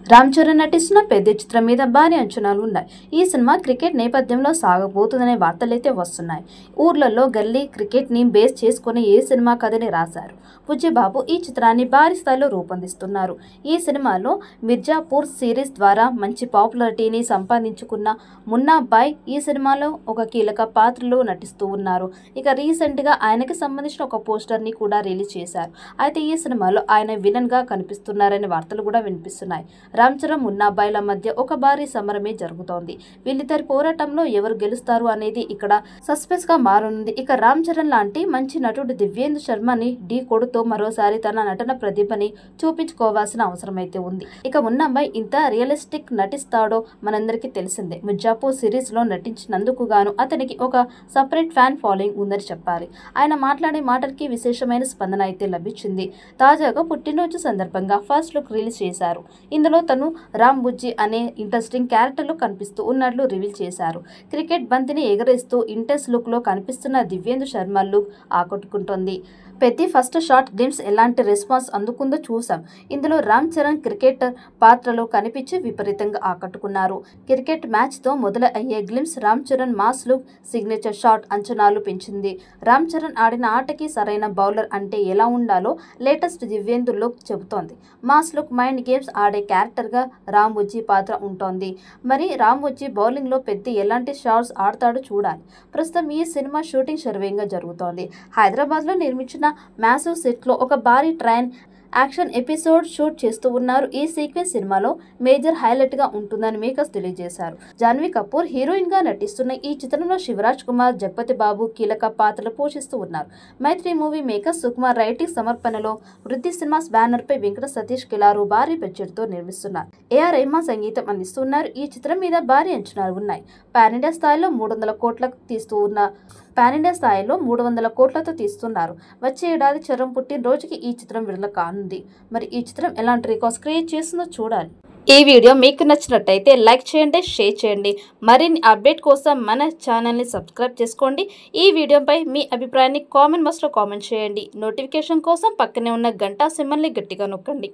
రామ్ చరణ్ నటిస్తున్న పెద్ద చిత్రం మీద భారీ అంచనాలు ఉన్నాయి. ఈ సినిమా క్రికెట్ నేపథ్యంలో సాగబోతుందనే వార్తలైతే వస్తున్నాయి. ఊర్లలో గల్లీ క్రికెట్ ని బేస్ చేసుకుని ఈ సినిమా కథని రాశారు బుచ్చిబాబు. ఈ చిత్రాన్ని భారీ స్థాయిలో రూపొందిస్తున్నారు. ఈ సినిమాలో మిర్జాపూర్ సిరీస్ ద్వారా మంచి పాపులారిటీని సంపాదించుకున్న మున్నా బాయ్ ఈ సినిమాలో ఒక కీలక పాత్రలో నటిస్తూ ఉన్నారు. ఇక రీసెంట్ గా ఆయనకి సంబంధించిన ఒక పోస్టర్ ని కూడా రిలీజ్ చేశారు. అయితే ఈ సినిమాలో ఆయన విలన్ గా కనిపిస్తున్నారనే వార్తలు కూడా వినిపిస్తున్నాయి. రామ్ చరణ్ మున్నాబాయ్ల మధ్య ఒక భారీ సమరమే జరుగుతోంది. వీళ్ళిద్దరి పోరాటంలో ఎవరు గెలుస్తారు అనేది ఇక్కడ సస్పెన్స్ గా మారనుంది. ఇక రామ్ చరణ్ లాంటి మంచి నటుడు దివ్యేందు శర్మని ఢీ కొడుతూ మరోసారి తన నటన ప్రతిభని చూపించుకోవాల్సిన అవసరం అయితే ఉంది. ఇక మున్నాబాయ్ ఇంత రియలిస్టిక్ నటిస్తాడో మనందరికీ తెలిసిందే. మిర్జాపూర్ సిరీస్ లో నటించినందుకు గాను అతనికి ఒక సపరేట్ ఫ్యాన్ ఫాలోయింగ్ ఉందని చెప్పాలి. ఆయన మాట్లాడే మాటలకి విశేషమైన స్పందన అయితే లభించింది. తాజాగా పుట్టినరోజు సందర్భంగా ఫస్ట్ లుక్ రిలీజ్ చేశారు. ఇందులో తను రామ్ బుజ్జి అనే ఇంట్రెస్టింగ్ క్యారెక్టర్లో కనిపిస్తూ ఉన్నట్లు రివీల్ చేశారు. క్రికెట్ బంతిని ఎగరేస్తూ ఇంటెన్స్ లుక్ లో కనిపిస్తున్న దివ్యేందు శర్మ లుక్ ఆకట్టుకుంటోంది. ప్రతి ఫస్ట్ షాట్ గ్లిమ్స్ ఎలాంటి రెస్పాన్స్ అందుకుందో చూసాం. ఇందులో రామ్ చరణ్ క్రికెటర్ పాత్రలో కనిపించి విపరీతంగా ఆకట్టుకున్నారు. క్రికెట్ మ్యాచ్ తో మొదలు అయ్యే glimpse Ram Charan mass look signature shot అంచనాలు పెంచింది. రామ్ చరణ్ ఆడిన ఆటకి సరైన బౌలర్ అంటే ఎలా ఉండాలో లేటెస్ట్ దివ్యేందు లుక్ చెబుతోంది. మాస్ లుక్ మైండ్ గేమ్స్ ఆడే క్యారెక్టర్ గా రామ్ బుజ్జి పాత్ర ఉంటోంది. మరి రామ్ బుజ్జి బౌలింగ్ లో పెద్ద ఎలాంటి షాట్స్ ఆడతాడో చూడాలి. ప్రస్తుతం ఈ సినిమా షూటింగ్ శరవేగంగా జరుగుతోంది. హైదరాబాద్ లో నిర్మించిన మ్యాసివ్ సెట్ లో ఒక భారీ ట్రైన్ యాక్షన్ ఎపిసోడ్ షూట్ చేస్తూ ఉన్నారు. ఈ సీక్వెన్స్ సినిమాలో మేజర్ హైలైట్ గా ఉంటుందని మేకర్స్ తెలియజేశారు. జాన్వీ కపూర్ హీరోయిన్ గా నటిస్తున్న ఈ చిత్రంలో శివరాజ్ కుమార్, జగపతి బాబు కీలక పాత్రలు పోషిస్తూ ఉన్నారు. మైత్రి మూవీ మేకర్స్ సుకుమార్ రైటింగ్ సమర్పణలో వృద్ధి సినిమాస్ బ్యానర్ పై వెంకట సతీష్ కిలారు భారీ బడ్జెట్ తో నిర్మిస్తున్నారు. ఏఆర్ రెహమాన్ సంగీతం అందిస్తున్నారు. ఈ చిత్రం మీద భారీ అంచనాలు ఉన్నాయి. పాన్ ఇండియా స్థాయిలో 300 కోట్లతో తీస్తున్నారు. వచ్చే ఏడాది చరణ్ పుట్టినరోజుకి ఈ చిత్రం విడుదల కానుంది. మరి ఈ చిత్రం ఎలాంటి రికార్డ్స్ క్రియేట్ చేస్తుందో చూడాలి. ఈ వీడియో మీకు నచ్చినట్టయితే లైక్ చేయండి, షేర్ చేయండి. మరిన్ని అప్డేట్ కోసం మన ఛానల్ని సబ్స్క్రైబ్ చేసుకోండి. ఈ వీడియోపై మీ అభిప్రాయాన్ని కామెంట్ బాక్స్లో కామెంట్ చేయండి. నోటిఫికేషన్ కోసం పక్కనే ఉన్న గంట సింబల్ని గట్టిగా నొక్కండి.